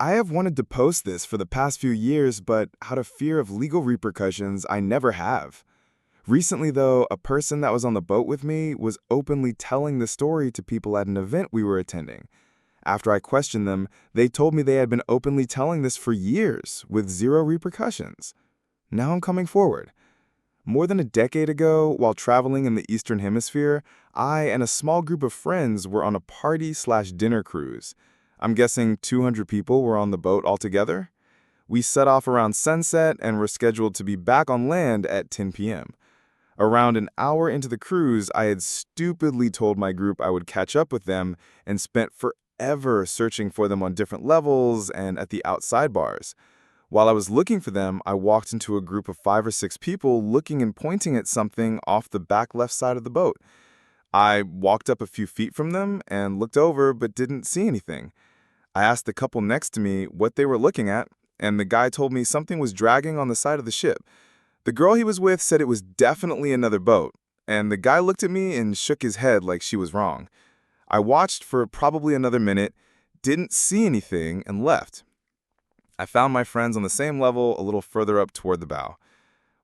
I have wanted to post this for the past few years, but out of fear of legal repercussions, I never have. Recently, though, a person that was on the boat with me was openly telling the story to people at an event we were attending. After I questioned them, they told me they had been openly telling this for years, with zero repercussions. Now I'm coming forward. More than a decade ago, while traveling in the Eastern Hemisphere, I and a small group of friends were on a party/dinner cruise. I'm guessing 200 people were on the boat altogether. We set off around sunset and were scheduled to be back on land at 10 p.m. Around an hour into the cruise, I had stupidly told my group I would catch up with them and spent forever searching for them on different levels and at the outside bars. While I was looking for them, I walked into a group of 5 or 6 people looking and pointing at something off the back left side of the boat. I walked up a few feet from them and looked over but didn't see anything. I asked the couple next to me what they were looking at, and the guy told me something was dragging on the side of the ship. The girl he was with said it was definitely another boat, and the guy looked at me and shook his head like she was wrong. I watched for probably another minute, didn't see anything, and left. I found my friends on the same level a little further up toward the bow.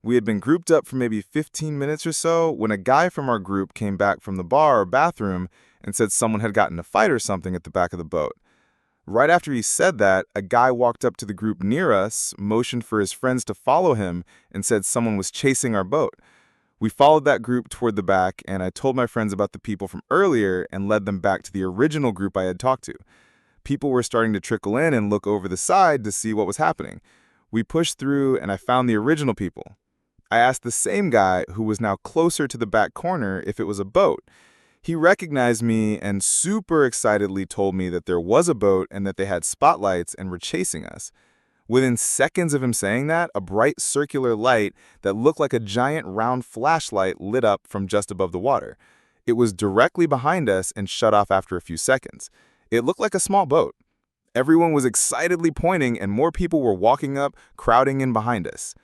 We had been grouped up for maybe 15 minutes or so when a guy from our group came back from the bar or bathroom and said someone had gotten in a fight or something at the back of the boat. Right after he said that, a guy walked up to the group near us, motioned for his friends to follow him, and said someone was chasing our boat. We followed that group toward the back, and I told my friends about the people from earlier and led them back to the original group I had talked to. People were starting to trickle in and look over the side to see what was happening. We pushed through, and I found the original people. I asked the same guy, who was now closer to the back corner, if it was a boat. He recognized me and super excitedly told me that there was a boat and that they had spotlights and were chasing us. Within seconds of him saying that, a bright circular light that looked like a giant round flashlight lit up from just above the water. It was directly behind us and shut off after a few seconds. It looked like a small boat. Everyone was excitedly pointing and more people were walking up, crowding in behind us.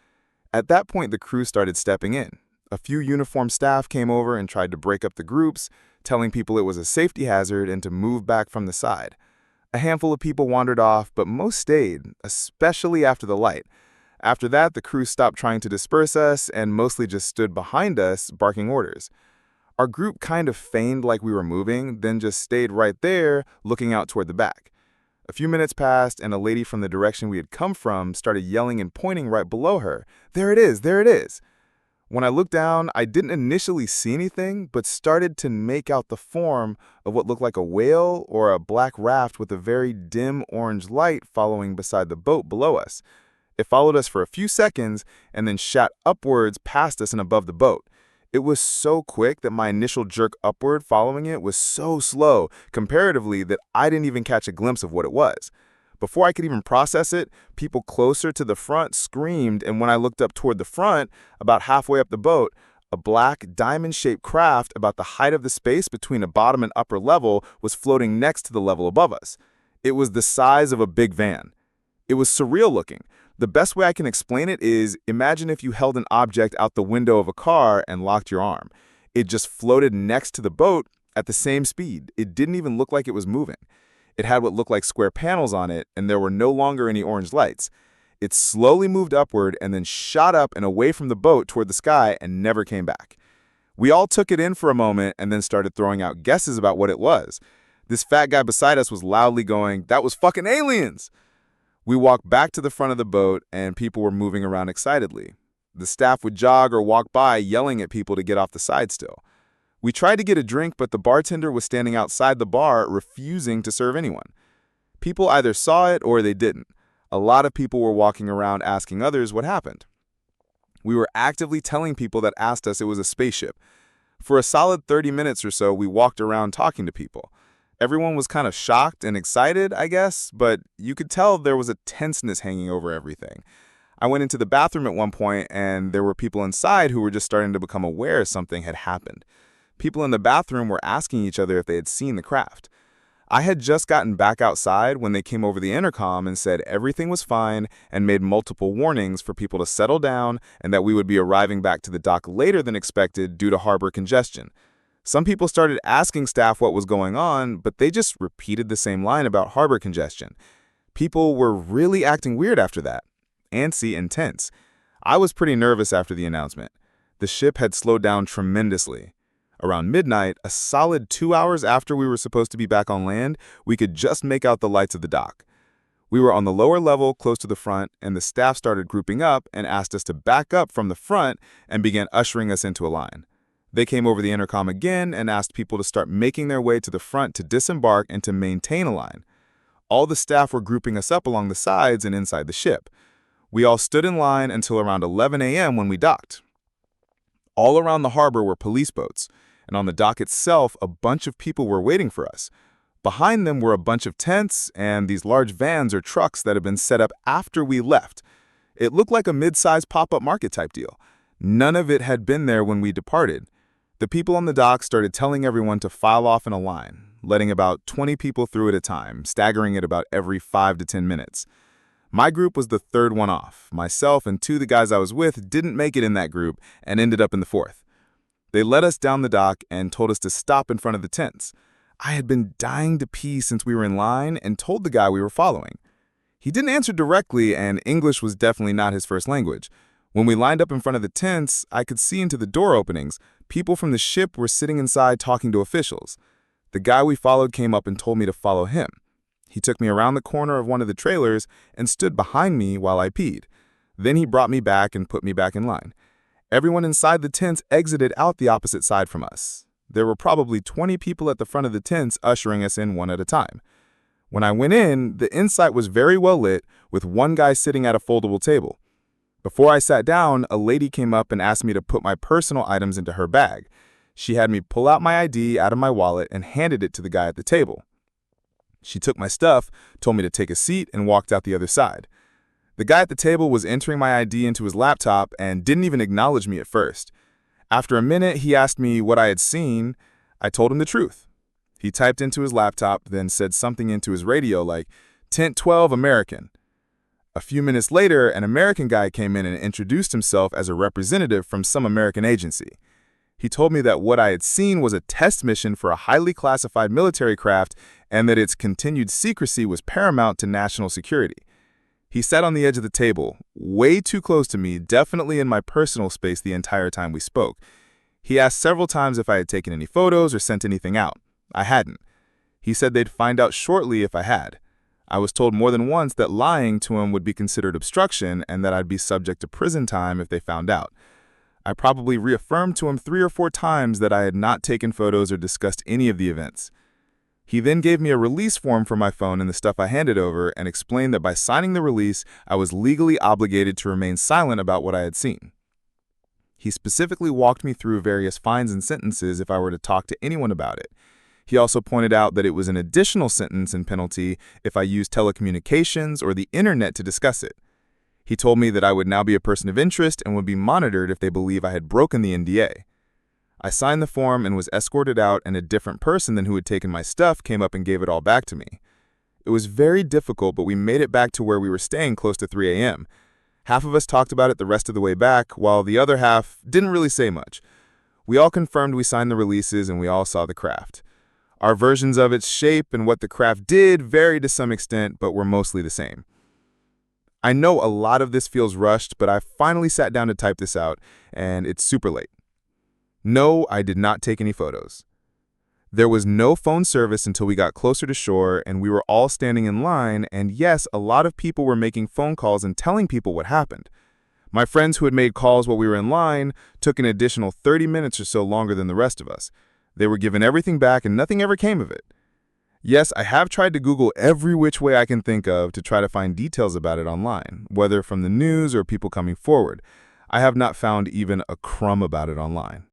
At that point, the crew started stepping in. A few uniformed staff came over and tried to break up the groups, telling people it was a safety hazard and to move back from the side. A handful of people wandered off, but most stayed, especially after the light. After that, the crew stopped trying to disperse us and mostly just stood behind us, barking orders. Our group kind of feigned like we were moving, then just stayed right there, looking out toward the back. A few minutes passed, and a lady from the direction we had come from started yelling and pointing right below her. "There it is! There it is!" When I looked down, I didn't initially see anything, but started to make out the form of what looked like a whale or a black raft with a very dim orange light following beside the boat below us. It followed us for a few seconds and then shot upwards past us and above the boat. It was so quick that my initial jerk upward following it was so slow, comparatively, that I didn't even catch a glimpse of what it was. Before I could even process it, people closer to the front screamed, and when I looked up toward the front, about halfway up the boat, a black, diamond-shaped craft about the height of the space between a bottom and upper level was floating next to the level above us. It was the size of a big van. It was surreal looking. The best way I can explain it is, imagine if you held an object out the window of a car and locked your arm. It just floated next to the boat at the same speed. It didn't even look like it was moving. It had what looked like square panels on it, and there were no longer any orange lights. It slowly moved upward and then shot up and away from the boat toward the sky and never came back. We all took it in for a moment and then started throwing out guesses about what it was. This fat guy beside us was loudly going, "That was fucking aliens!" We walked back to the front of the boat, and people were moving around excitedly. The staff would jog or walk by, yelling at people to get off the side still. We tried to get a drink, but the bartender was standing outside the bar, refusing to serve anyone. People either saw it or they didn't. A lot of people were walking around asking others what happened. We were actively telling people that asked us it was a spaceship. For a solid 30 minutes or so, we walked around talking to people. Everyone was kind of shocked and excited, I guess, but you could tell there was a tenseness hanging over everything. I went into the bathroom at one point, and there were people inside who were just starting to become aware something had happened. People in the bathroom were asking each other if they had seen the craft. I had just gotten back outside when they came over the intercom and said everything was fine and made multiple warnings for people to settle down and that we would be arriving back to the dock later than expected due to harbor congestion. Some people started asking staff what was going on, but they just repeated the same line about harbor congestion. People were really acting weird after that. Antsy and tense. I was pretty nervous after the announcement. The ship had slowed down tremendously. Around midnight, a solid 2 hours after we were supposed to be back on land, we could just make out the lights of the dock. We were on the lower level, close to the front, and the staff started grouping up and asked us to back up from the front and began ushering us into a line. They came over the intercom again and asked people to start making their way to the front to disembark and to maintain a line. All the staff were grouping us up along the sides and inside the ship. We all stood in line until around 11 a.m. when we docked. All around the harbor were police boats, and on the dock itself, a bunch of people were waiting for us. Behind them were a bunch of tents and these large vans or trucks that had been set up after we left. It looked like a mid-sized pop-up market type deal. None of it had been there when we departed. The people on the dock started telling everyone to file off in a line, letting about 20 people through at a time, staggering it about every 5 to 10 minutes. My group was the third one off. Myself and two of the guys I was with didn't make it in that group and ended up in the fourth. They led us down the dock and told us to stop in front of the tents. I had been dying to pee since we were in line and told the guy we were following. He didn't answer directly, and English was definitely not his first language. When we lined up in front of the tents, I could see into the door openings. People from the ship were sitting inside talking to officials. The guy we followed came up and told me to follow him. He took me around the corner of one of the trailers and stood behind me while I peed. Then he brought me back and put me back in line. Everyone inside the tents exited out the opposite side from us. There were probably 20 people at the front of the tents ushering us in one at a time. When I went in, the inside was very well lit, with one guy sitting at a foldable table. Before I sat down, a lady came up and asked me to put my personal items into her bag. She had me pull out my ID out of my wallet and handed it to the guy at the table. She took my stuff, told me to take a seat, and walked out the other side. The guy at the table was entering my ID into his laptop and didn't even acknowledge me at first. After a minute, he asked me what I had seen. I told him the truth. He typed into his laptop, then said something into his radio like, "Tent 12 American." A few minutes later, an American guy came in and introduced himself as a representative from some American agency. He told me that what I had seen was a test mission for a highly classified military craft and that its continued secrecy was paramount to national security. He sat on the edge of the table, way too close to me, definitely in my personal space the entire time we spoke. He asked several times if I had taken any photos or sent anything out. I hadn't. He said they'd find out shortly if I had. I was told more than once that lying to him would be considered obstruction and that I'd be subject to prison time if they found out. I probably reaffirmed to him 3 or 4 times that I had not taken photos or discussed any of the events. He then gave me a release form for my phone and the stuff I handed over and explained that by signing the release, I was legally obligated to remain silent about what I had seen. He specifically walked me through various fines and sentences if I were to talk to anyone about it. He also pointed out that it was an additional sentence and penalty if I used telecommunications or the internet to discuss it. He told me that I would now be a person of interest and would be monitored if they believe I had broken the NDA. I signed the form and was escorted out, and a different person than who had taken my stuff came up and gave it all back to me. It was very difficult, but we made it back to where we were staying close to 3 a.m. Half of us talked about it the rest of the way back, while the other half didn't really say much. We all confirmed we signed the releases and we all saw the craft. Our versions of its shape and what the craft did varied to some extent, but were mostly the same. I know a lot of this feels rushed, but I finally sat down to type this out, and it's super late. No, I did not take any photos. There was no phone service until we got closer to shore, and we were all standing in line, and yes, a lot of people were making phone calls and telling people what happened. My friends who had made calls while we were in line took an additional 30 minutes or so longer than the rest of us. They were given everything back and nothing ever came of it. Yes, I have tried to Google every which way I can think of to try to find details about it online, whether from the news or people coming forward. I have not found even a crumb about it online.